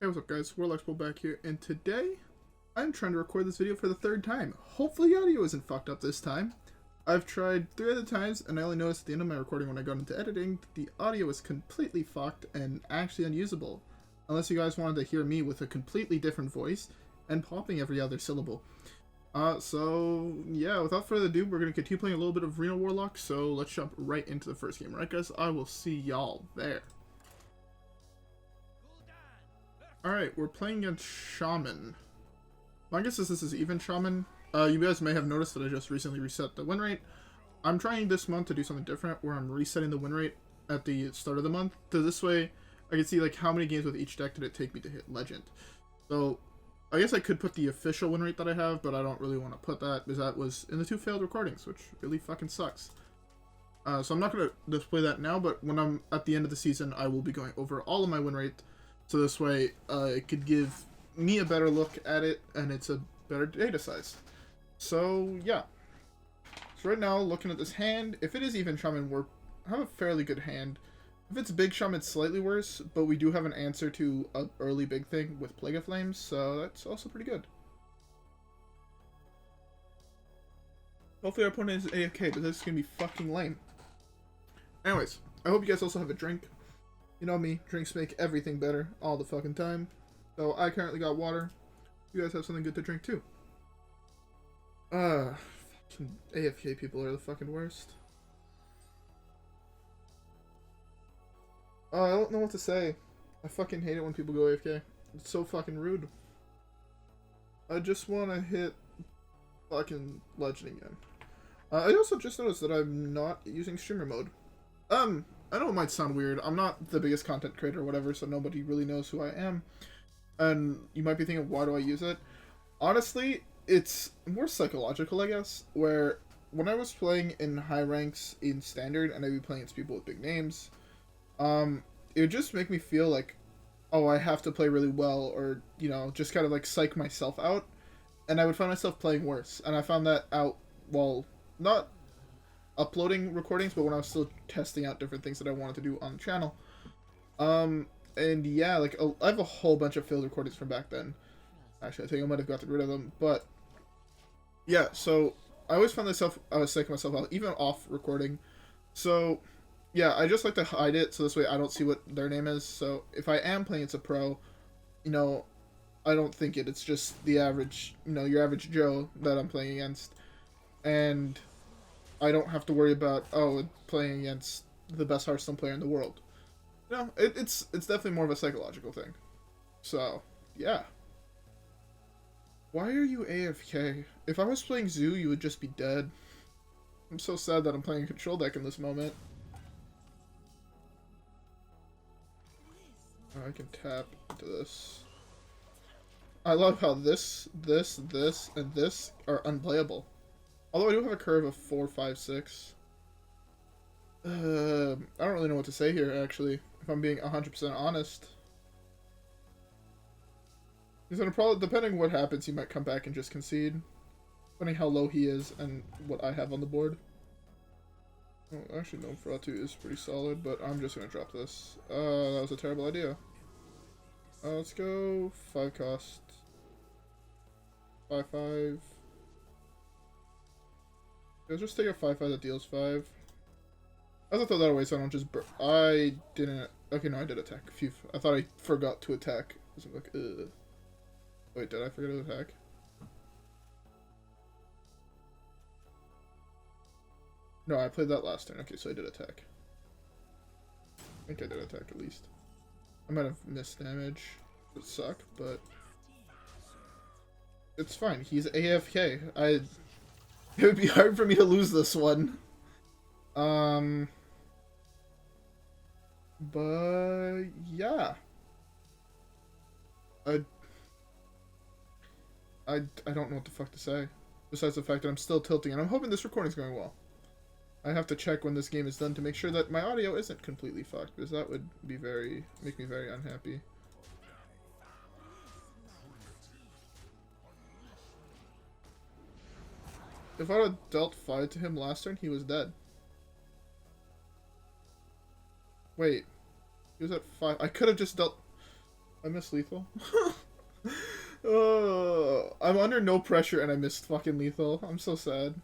Hey, what's up guys, Warlock's back here, and today I'm trying to record this video for the third time. Hopefully the audio isn't fucked up this time. I've tried 3 other times, and I only noticed at the end of my recording when I got into editing that the audio was completely fucked and actually unusable. Unless you guys wanted to hear me with a completely different voice and popping every other syllable. So yeah, without further ado, we're going to continue playing a little bit of Reno Warlock, so let's jump right into the first game, right guys? I will see y'all there. Alright, we're playing against Shaman. My guess is this is even Shaman. You guys may have noticed that I just recently reset the win rate. I'm trying this month to do something different where I'm resetting the win rate at the start of the month. So this way I can see like how many games with each deck did it take me to hit Legend. So I guess I could put the official win rate that I have, but I don't really want to put that because that was in the 2 failed recordings, which really fucking sucks. So I'm not going to display that now, but when I'm at the end of the season, I will be going over all of my win rate. So this way, it could give me a better look at it, and it's a better data size. So, yeah. So right now, looking at this hand, if it is even Shaman, we have a fairly good hand. If it's big Shaman, it's slightly worse, but we do have an answer to an early big thing with Plague of Flames, so that's also pretty good. Hopefully our opponent is AFK, but this is going to be fucking lame. Anyways, I hope you guys also have a drink. You know me, drinks make everything better all the fucking time. So I currently got water. You guys have something good to drink too. Fucking AFK people are the fucking worst. I don't know what to say. I fucking hate it when people go AFK. It's so fucking rude. I just want to hit fucking Legend again. I also just noticed that I'm not using streamer mode. I know it might sound weird. I'm not the biggest content creator or whatever, so nobody really knows who I am. And you might be thinking, why do I use it? Honestly, it's more psychological, I guess, where when I was playing in high ranks in Standard, and I'd be playing against people with big names, it would just make me feel like, oh, I have to play really well, or, you know, just kind of like psych myself out, and I would find myself playing worse. And I found that out while not uploading recordings, but when I was still testing out different things that I wanted to do on the channel. And yeah, like, I have a whole bunch of failed recordings from back then. Actually, I think I might have gotten rid of them, but yeah, so I always found myself, I was psyching myself out, even off recording. So yeah, I just like to hide it, so this way I don't see what their name is. So if I am playing it's a pro, you know, I don't think it's just the average, you know, your average Joe that I'm playing against. And I don't have to worry about, oh, playing against the best Hearthstone player in the world. No, it's definitely more of a psychological thing. So, yeah. Why are you AFK? If I was playing Zoo, you would just be dead. I'm so sad that I'm playing a control deck in this moment. Oh, I can tap into this. I love how this, and this are unplayable. Although I do have a curve of 4, 5, 6. I don't really know what to say here, actually, if I'm being 100% honest. Because depending what happens, he might come back and just concede. Depending how low he is and what I have on the board. Oh, actually, Gnomeferatu is pretty solid, but I'm just going to drop this. That was a terrible idea. Let's go 5 cost. 5, 5. Let's just take a 5/5 that deals 5. I have to throw that away so I don't just I didn't. Okay, no, I did attack. Phew. I thought I forgot to attack. I'm like, ugh. Wait, did I forget to attack? No, I played that last turn. Okay, so I did attack. I think I did attack at least. I might have missed damage. It would suck, but it's fine. He's AFK. It would be hard for me to lose this one. But yeah. I don't know what the fuck to say. Besides the fact that I'm still tilting, and I'm hoping this recording's going well. I have to check when this game is done to make sure that my audio isn't completely fucked, because that would be make me very unhappy. If I had dealt 5 to him last turn, he was dead. Wait. He was at 5. I could have just dealt... I missed lethal. I'm under no pressure and I missed fucking lethal. I'm so sad.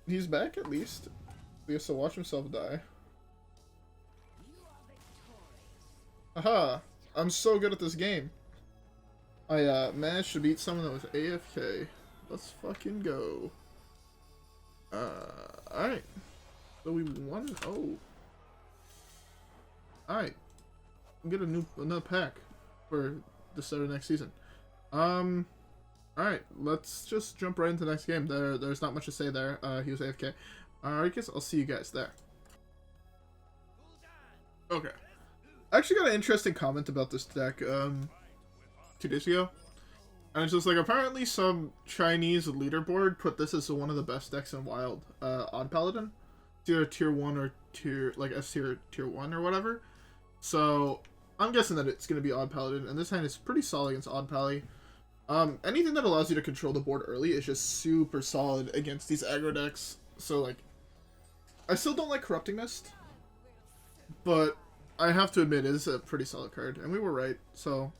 He's back at least. He has to watch himself die. Aha! I'm so good at this game. I managed to beat someone that was AFK. Let's fucking go. Alright. So we won. Oh. Alright. We'll get another pack for the start of next season. Alright, let's just jump right into the next game. There's not much to say there. He was AFK. I guess I'll see you guys there. Okay. I actually got an interesting comment about this deck, 2 days ago. And it's just like, apparently some Chinese leaderboard put this as one of the best decks in Wild, on Paladin. It's either tier 1 or like S tier 1 or whatever. So, I'm guessing that it's going to be Odd Paladin, and this hand is pretty solid against Odd Pally. Anything that allows you to control the board early is just super solid against these aggro decks. So, like, I still don't like Corrupting Mist, but I have to admit it is a pretty solid card, and we were right. So,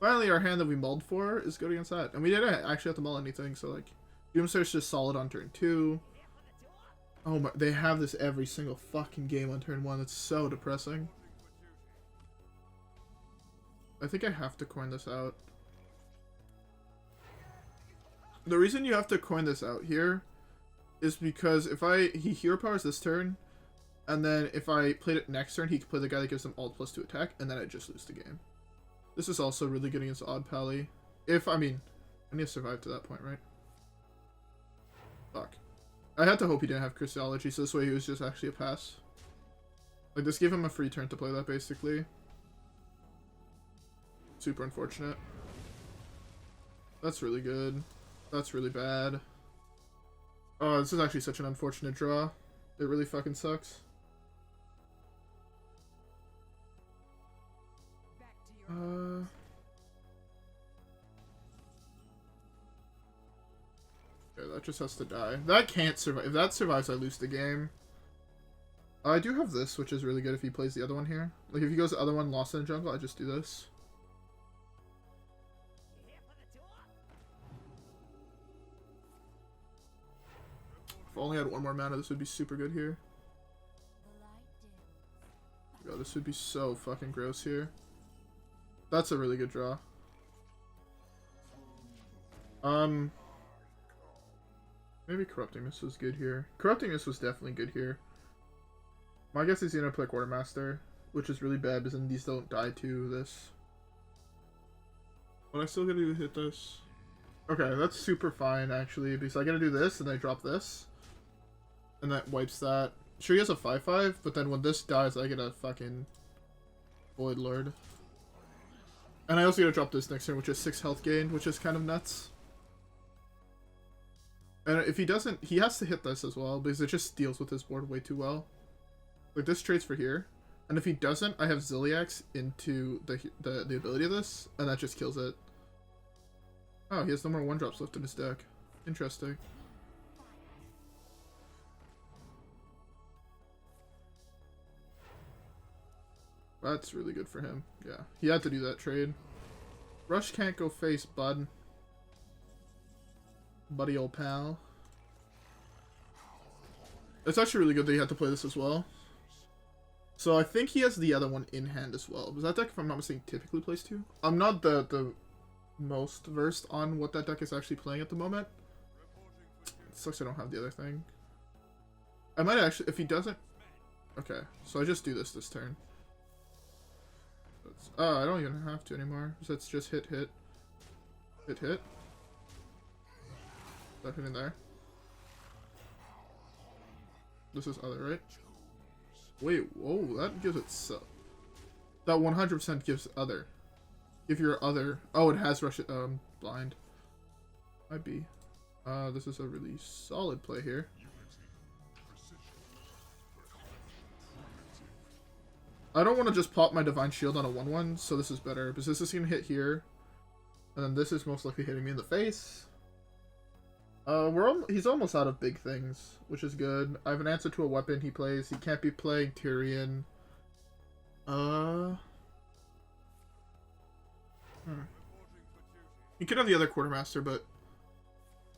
finally our hand that we mulled for is good against that. And we didn't actually have to mull anything, so, like, Doomsayer's just solid on turn 2. Oh my, they have this every single fucking game on turn 1. It's so depressing. I think I have to coin this out. The reason you have to coin this out here is because if he hero powers this turn, and then if I played it next turn, he could play the guy that gives him alt +2 attack, and then I just lose the game. This is also really good against Odd Pally. I need to survive to that point, right? Fuck. I had to hope he didn't have Christology, so this way he was just actually a pass. Like, this gave him a free turn to play that, basically. Super unfortunate. That's really good. That's really bad. Oh, this is actually such an unfortunate draw. It really fucking sucks. Okay, that just has to die. That can't survive. If that survives, I lose the game. I do have this, which is really good if he plays the other one here. Like, if he goes the other one, Lost in the Jungle, I just do this. If I only had one more mana, this would be super good here. God, this would be so fucking gross here. That's a really good draw. Maybe Corrupting Mist was good here. Corrupting Mist was definitely good here. My guess is he's gonna play Quartermaster, which is really bad because then these don't die to this. But I still gotta hit this. Okay, that's super fine actually, because I gotta do this and I drop this. And that wipes that. Sure, he has a 5/5, but then when this dies, I get a fucking Voidlord. And I also gotta drop this next turn, which is 6 health gain, which is kind of nuts. And if he doesn't, he has to hit this as well, because it just deals with his board way too well. Like, this trades for here. And if he doesn't, I have Zilliax into the ability of this, and that just kills it. Oh, he has no more 1-drops left in his deck. Interesting. That's really good for him. Yeah, he had to do that trade. Rush can't go face, bud. Buddy old pal. It's actually really good that he had to play this as well. So I think he has the other one in hand as well. Because that deck, if I'm not mistaken, typically plays 2. I'm not the most versed on what that deck is actually playing at the moment. It sucks I don't have the other thing. I might actually, if he doesn't... Okay, so I just do this turn. Oh, I don't even have to anymore. So it's just hit. Hit. Is that hitting there? This is other, right? Wait, whoa, that gives it so... That 100% gives other. If you're other... Oh, it has rush... blind. Might be. This is a really solid play here. I don't want to just pop my Divine Shield on a 1/1, so this is better. Because this is going to hit here. And then this is most likely hitting me in the face. He's almost out of big things, which is good. I have an answer to a weapon he plays. He can't be playing Tyrion. You could have the other Quartermaster, but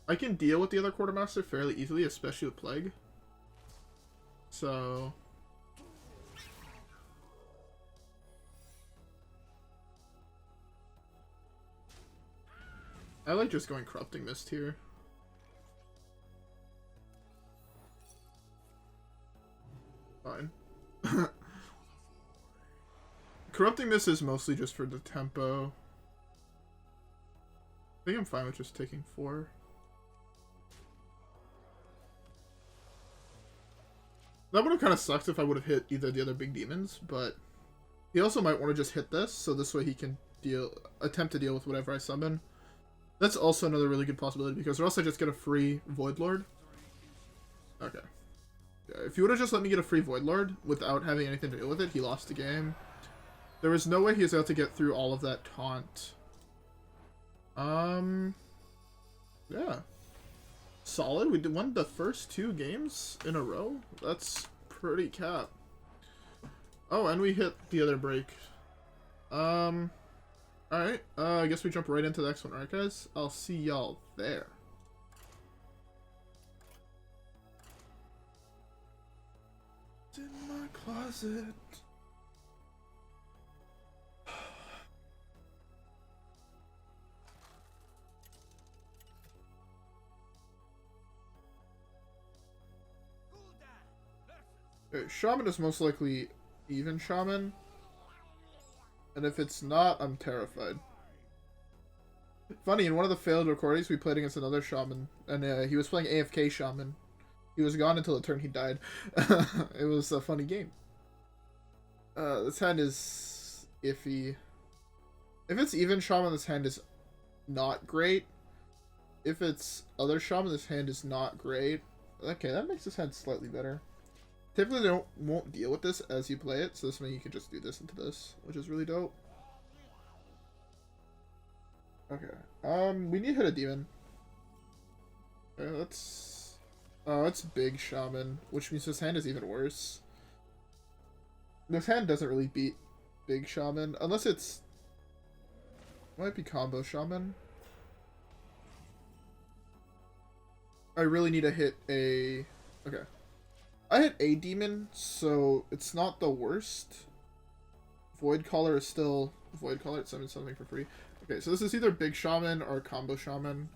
I can deal with the other Quartermaster fairly easily, especially with Plague. So I like just going Corrupting Mist here. Fine. Corrupting Mist is mostly just for the tempo. I think I'm fine with just taking 4. That would have kind of sucked if I would have hit either of the other big demons, but he also might want to just hit this, so this way he can attempt to deal with whatever I summon. That's also another really good possibility, because or else I just get a free Voidlord. Okay. Yeah, if he would have just let me get a free Voidlord without having anything to deal with it, he lost the game. There was no way he was able to get through all of that taunt. Yeah. Solid. We won the first 2 games in a row. That's pretty cap. Oh, and we hit the other break. Alright. I guess we jump right into the next one. Alright, guys? I'll see y'all there. It's in my closet. Okay, Shaman is most likely even Shaman. And if it's not, I'm terrified. Funny, in one of the failed recordings, we played against another Shaman. And he was playing AFK Shaman. He was gone until the turn he died. It was a funny game. This hand is iffy. If it's even Shaman, this hand is not great. If it's other Shaman, this hand is not great. Okay, that makes this hand slightly better. Typically, they won't deal with this as you play it, so this way you can just do this into this, which is really dope. Okay, we need to hit a demon. Okay, let's... Oh, it's big Shaman, which means this hand is even worse. This hand doesn't really beat big Shaman, unless it's... Might be combo Shaman. I really need to hit a... Okay. I hit a demon, so it's not the worst. Voidcaller is still... Voidcaller, it summons something for free. Okay, so this is either Big Shaman or Combo Shaman.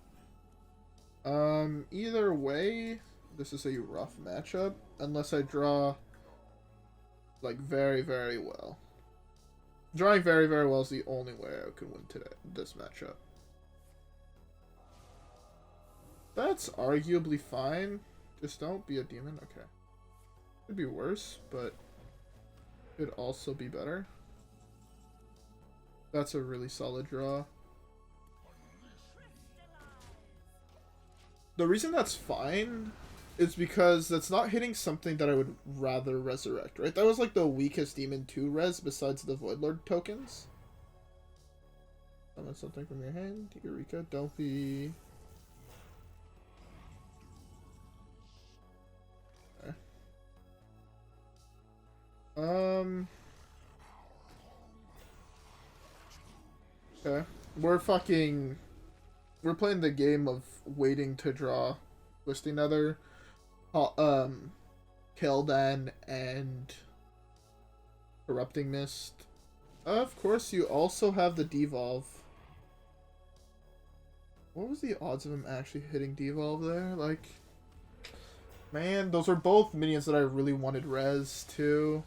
Either way, this is a rough matchup. Unless I draw, like, very, very well. Drawing very, very well is the only way I can win today, this matchup. That's arguably fine. Just don't be a demon. Okay. Could be worse, but could also be better. That's a really solid draw. The reason that's fine is because that's not hitting something that I would rather resurrect, right? That was like the weakest demon to res besides the Voidlord tokens. Summon something from your hand. Eureka, don't be... Okay. We're playing the game of waiting to draw Twisting Nether, Keli'dan, and Corrupting Mist. Of course, you also have the Devolve. What was the odds of him actually hitting Devolve there? Like, man, those are both minions that I really wanted res too.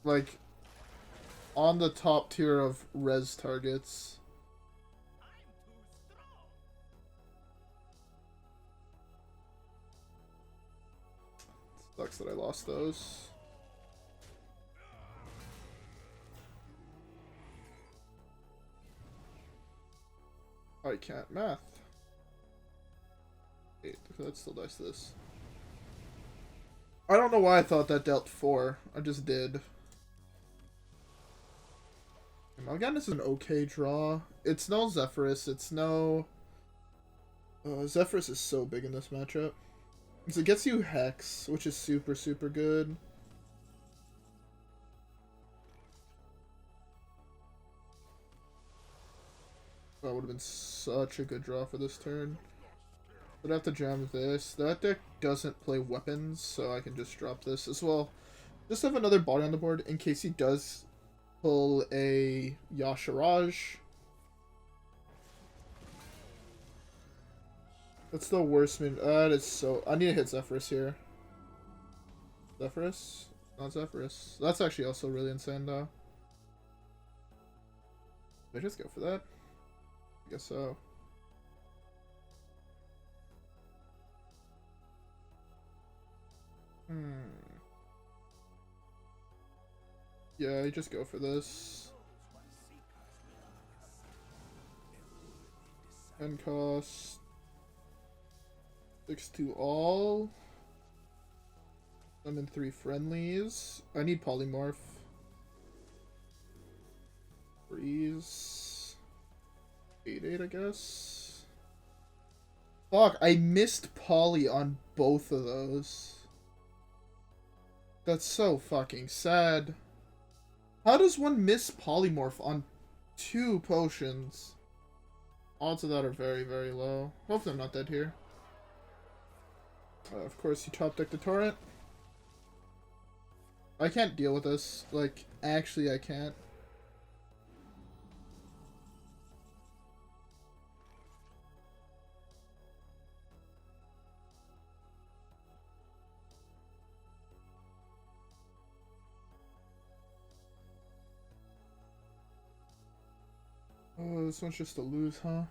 Like, on the top tier of res targets. Sucks that I lost those. I can't math. 8. Let's still dice this. I don't know why I thought that dealt 4. I just did. Again, this is an okay draw. It's no Zephrys. It's no... Zephrys is so big in this matchup. So it gets you Hex, which is super, super good. That would have been such a good draw for this turn. I'd have to jam this. That deck doesn't play weapons, so I can just drop this as well. Just have another body on the board in case he does pull a Yasharaj. That's the worst move. That is so... I need to hit Zephrys here. Zephrys? Not Zephrys. That's actually also really insane, though. Did I just go for that? I guess so. Yeah, you just go for this. End cost. 6 to all. I'm in 3 friendlies. I need polymorph. Freeze. 8/8, I guess. Fuck, I missed poly on both of those. That's so fucking sad. How does one miss polymorph on 2 potions? Odds of that are very, very low. Hopefully I'm not dead here. Of course, you top deck the torrent. I can't deal with this. Like, actually, I can't. Oh, this one's just a lose, huh?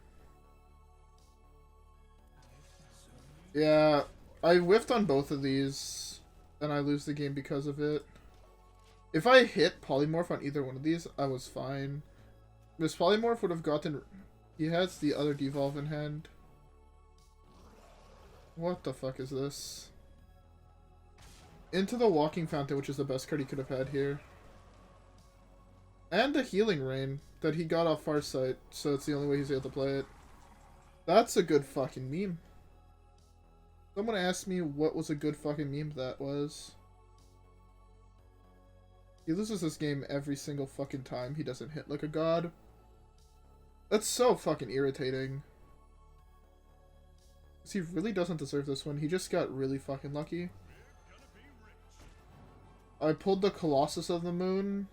Yeah, I whiffed on both of these, and I lose the game because of it. If I hit polymorph on either one of these, I was fine. This polymorph would have gotten... He has the other devolve in hand. What the fuck is this? Into the Walking Fountain, which is the best card he could have had here. And the Healing Rain that he got off Farsight, so it's the only way he's able to play it. That's a good fucking meme. Someone asked me what was a good fucking meme that was. He loses this game every single fucking time he doesn't hit like a god. That's so fucking irritating. Because he really doesn't deserve this one. He just got really fucking lucky. I pulled the Colossus of the Moon,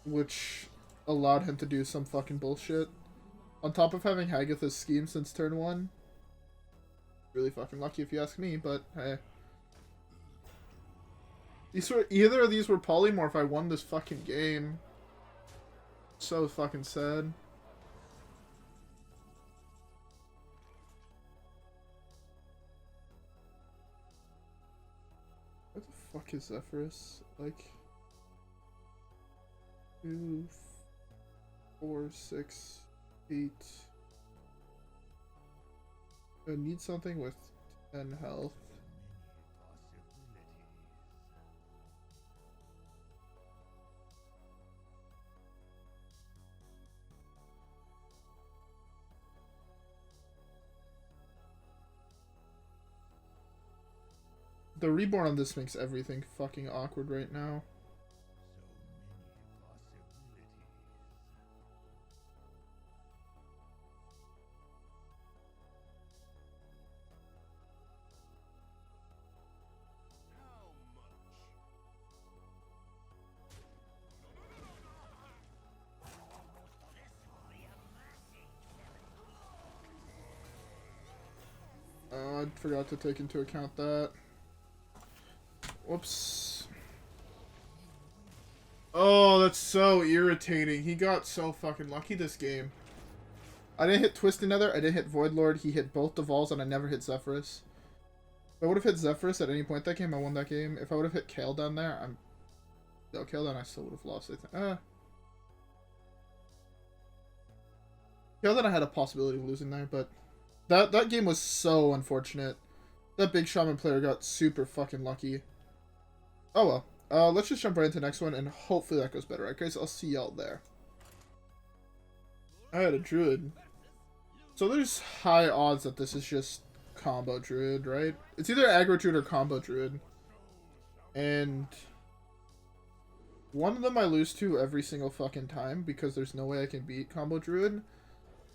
which allowed him to do some fucking bullshit. On top of having Hagatha's scheme since turn 1. Really fucking lucky if you ask me, but hey. Either of these were polymorph, I won this fucking game. So fucking sad. What the fuck is Zephrys? Like... 2, 4, 6, 8. I need something with 10 health. The reborn on this makes everything fucking awkward right now. I forgot to take into account that. Whoops. Oh, that's so irritating. He got so fucking lucky this game. I didn't hit Twisted Nether, I didn't hit Voidlord, he hit both Devols, and I never hit Zephrys. If I would have hit Zephrys at any point that game, I won that game. If I would have hit Keli'dan there, No, Keli'dan I still would have lost, I think. Keli'dan I had a possibility of losing there, but... That game was so unfortunate. That big Shaman player got super fucking lucky. Oh well. Let's just jump right into the next one, and hopefully that goes better, right guys? I'll see y'all there. I had a Druid. So there's high odds that this is just combo Druid, right? It's either aggro Druid or combo Druid. And... One of them I lose to every single fucking time because there's no way I can beat Combo Druid.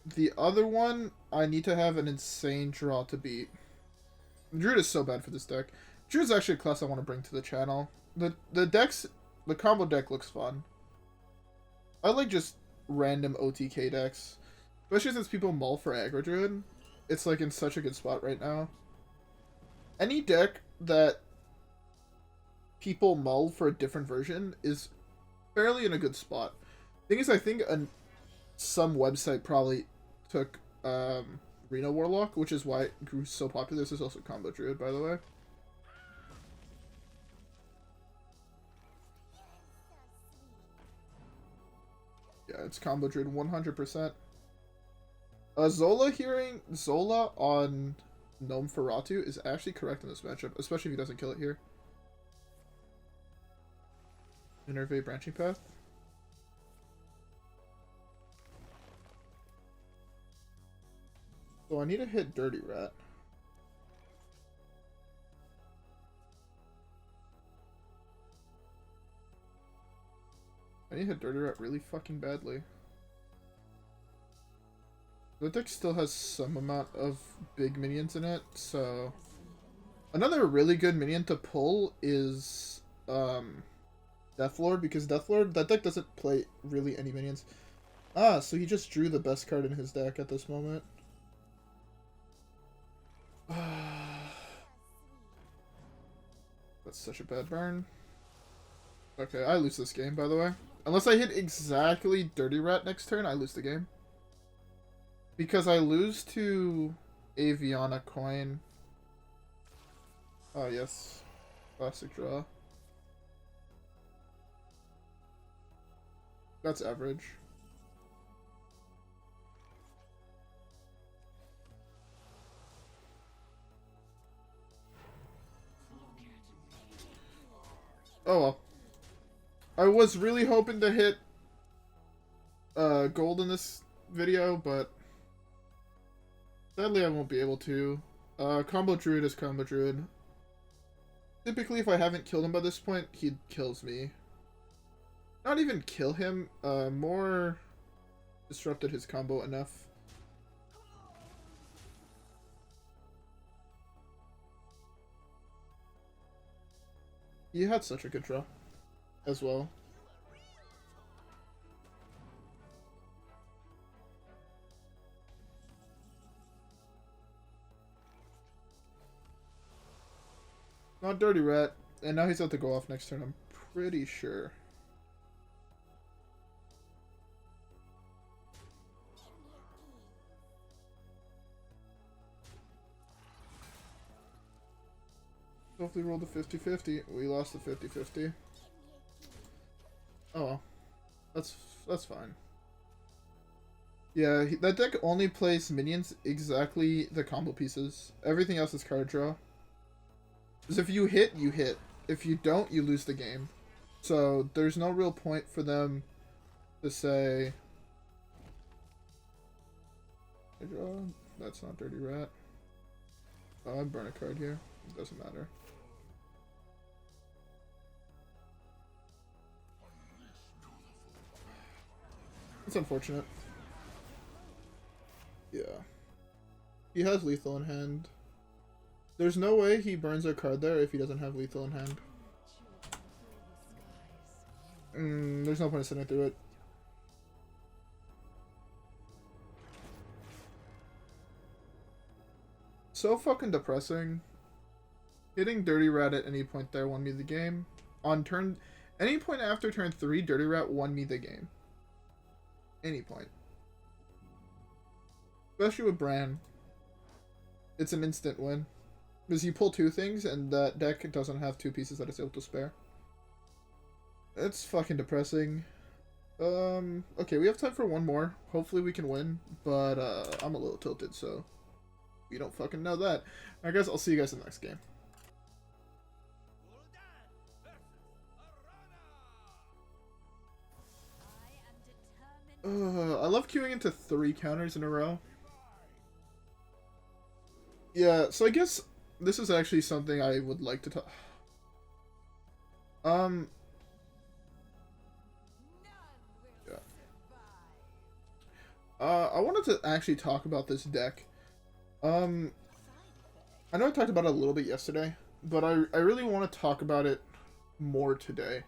The other one, I need to have an insane draw to beat. Druid is so bad for this deck. Druid's actually a class I want to bring to the channel. The combo deck looks fun. I like just random OTK decks. Especially since people mull for aggro Druid. It's like in such a good spot right now. Any deck that people mull for a different version is fairly in a good spot. Thing is, I think some website probably took Reno Warlock, which is why it grew so popular. This is also Combo Druid, by the way. Yeah, it's Combo Druid 100%. Zola on Gnomeferatu is actually correct in this matchup, especially if he doesn't kill it here. Innervate Branching Path. So I need to hit Dirty Rat. I need to hit Dirty Rat really fucking badly. The deck still has some amount of big minions in it, so... Another really good minion to pull is Deathlord, because Deathlord, that deck doesn't play really any minions. Ah, so he just drew the best card in his deck at this moment. That's such a bad burn. Okay, I lose this game, by the way. Unless I hit exactly Dirty Rat next turn, I lose the game. Because I lose to Aviana Coin. Oh, yes. Classic draw. That's average. Oh well. I was really hoping to hit gold in this video, but sadly I won't be able to. Combo Druid is Combo Druid. Typically, if I haven't killed him by this point, he kills me. Not even kill him, more disrupted his combo enough. He had such a good draw as well. Not Dirty Rat. And now he's about to go off next turn, I'm pretty sure. Hopefully rolled a 50-50. We lost the 50-50. Oh well. That's fine. Yeah, that deck only plays minions exactly the combo pieces. Everything else is card draw. Because if you hit, you hit. If you don't, you lose the game. So there's no real point for them to say... That's not Dirty Rat. Oh, I'd burn a card here. It doesn't matter. It's unfortunate. Yeah. He has lethal in hand. There's no way he burns a card there if he doesn't have lethal in hand. There's no point in sitting through it. So fucking depressing. Hitting Dirty Rat at any point there won me the game. On turn... Any point after turn 3, Dirty Rat won me the game. Any point. Especially with Brann. It's an instant win. Because you pull 2 things, and that deck doesn't have 2 pieces that it's able to spare. It's fucking depressing. Okay, we have time for one more. Hopefully we can win, but I'm a little tilted, so you don't fucking know that. Alright guys, I'll see you guys in the next game. I love queuing into 3 counters in a row. Yeah, so I guess this is actually something I would like to talk... I wanted to actually talk about this deck. I know I talked about it a little bit yesterday, but I really want to talk about it more today.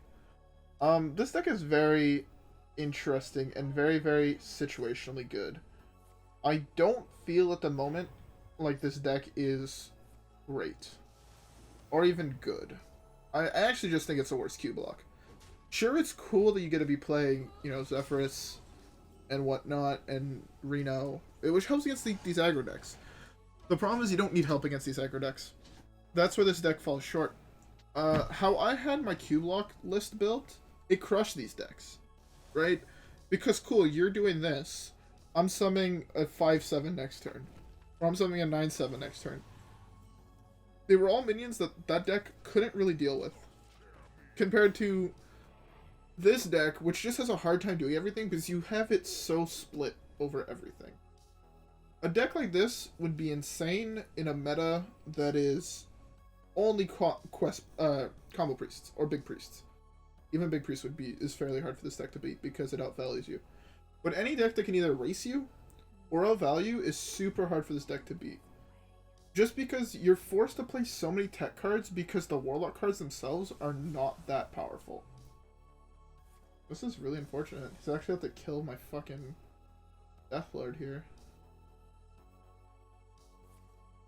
This deck is very interesting and very, very situationally good. I don't feel at the moment like this deck is great. Or even good. I actually just think it's the worst Q block. Sure, it's cool that you get to be playing, you know, Zephrys and whatnot, and Reno, which helps against these aggro decks. The problem is you don't need help against these aggro decks. That's where this deck falls short. How I had my Q block list built, it crushed these decks, right? Because, cool, you're doing this. I'm summoning a 5-7 next turn. Or I'm summoning a 9-7 next turn. They were all minions that deck couldn't really deal with. Compared to this deck, which just has a hard time doing everything because you have it so split over everything. A deck like this would be insane in a meta that is only combo priests or big priests. Even big priests is fairly hard for this deck to beat because it outvalues you. But any deck that can either race you or outvalue is super hard for this deck to beat. Just because you're forced to play so many tech cards because the Warlock cards themselves are not that powerful. This is really unfortunate. He's actually have to kill my fucking Deathlord here.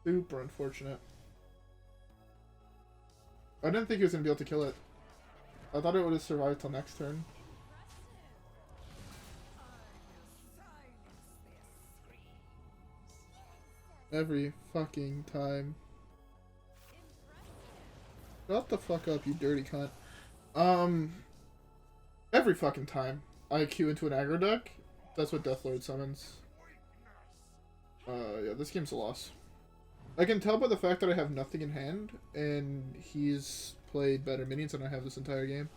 Super unfortunate. I didn't think he was going to be able to kill it. I thought it would have survived till next turn. Every fucking time. Shut the fuck up, you dirty cunt. Every fucking time I queue into an aggro deck, that's what Deathlord summons. Yeah, this game's a loss. I can tell by the fact that I have nothing in hand, and he's played better minions than I have this entire game.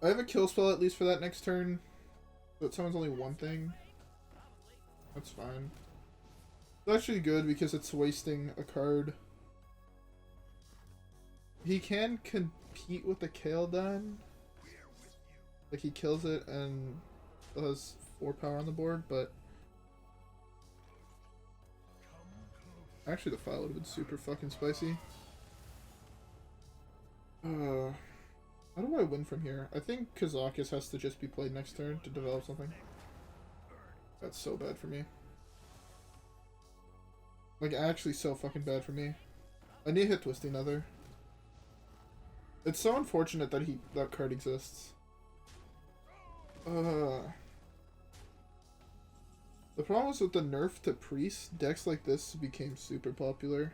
I have a kill spell at least for that next turn, but summons only one thing. That's fine. It's actually good because it's wasting a card. He can compete with the Keli'dan. Like, he kills it and still has 4 power on the board, but actually, Defile would have been super fucking spicy. How do I win from here? I think Kazakus has to just be played next turn to develop something. That's so bad for me. Like, actually so fucking bad for me. I need to hit Twisting Nether. It's so unfortunate that that card exists. The problem is with the nerf to priest, decks like this became super popular.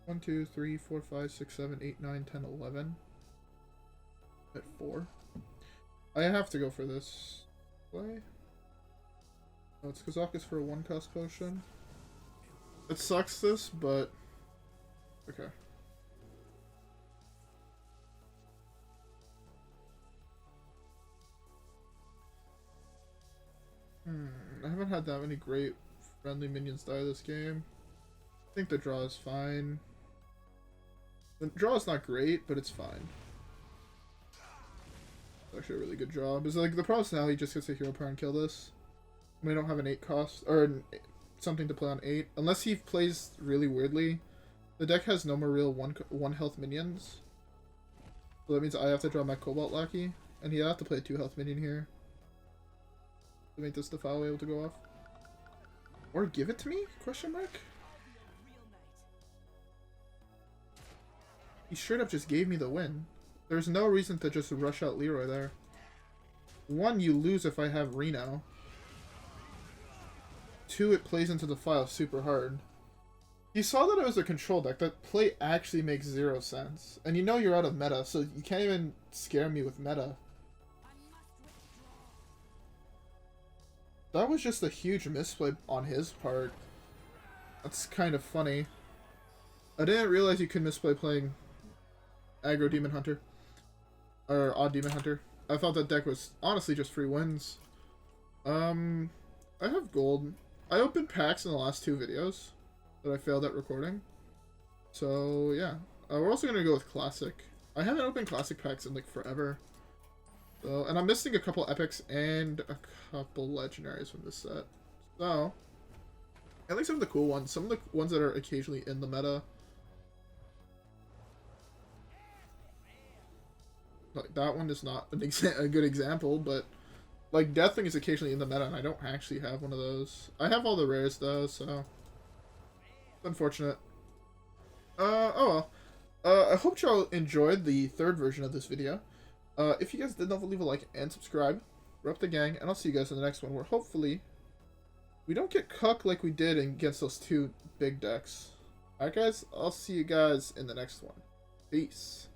1, 2, 3, 4, 5, 6, 7, 8, 9, 10, 11. At 4. I have to go for this play. Oh, it's Kazakus for a 1-cost potion. It sucks this, but okay. I haven't had that many great friendly minions die this game. I think the draw is fine. The draw is not great, but it's fine. It's actually a really good draw. Because like the problem is now he just gets a hero power and kill this. We don't have an 8 cost or something to play on 8 unless he plays really weirdly. The deck has no more real one health minions, so that means I have to draw my Kobold Lackey, and he'll have to play a 2 health minion here to make this Defile able to go off. Or give it to me? Question mark? He straight up just gave me the win. There's no reason to just rush out Leroy there. 1, you lose if I have Reno. 2, it plays into the file super hard. You saw that it was a control deck. That play actually makes 0 sense. And you know you're out of meta, so you can't even scare me with meta. That was just a huge misplay on his part. That's kind of funny. I didn't realize you could misplay playing Aggro Demon Hunter. Or Odd Demon Hunter. I thought that deck was honestly just free wins. I have gold. I opened packs in the last 2 videos that I failed at recording. So, yeah. We're also going to go with Classic. I haven't opened Classic packs in, like, forever. So, and I'm missing a couple epics and a couple legendaries from this set. So, I like some of the cool ones. Some of the ones that are occasionally in the meta. Like, that one is not a good example, but like Deathwing is occasionally in the meta, and I don't actually have one of those. I have all the rares though, so it's unfortunate. Oh well. I hope y'all enjoyed the third version of this video. If you guys did not leave a like and subscribe. We're up the gang, and I'll see you guys in the next one, where hopefully we don't get cucked like we did against those two big decks. Alright guys, I'll see you guys in the next one. Peace.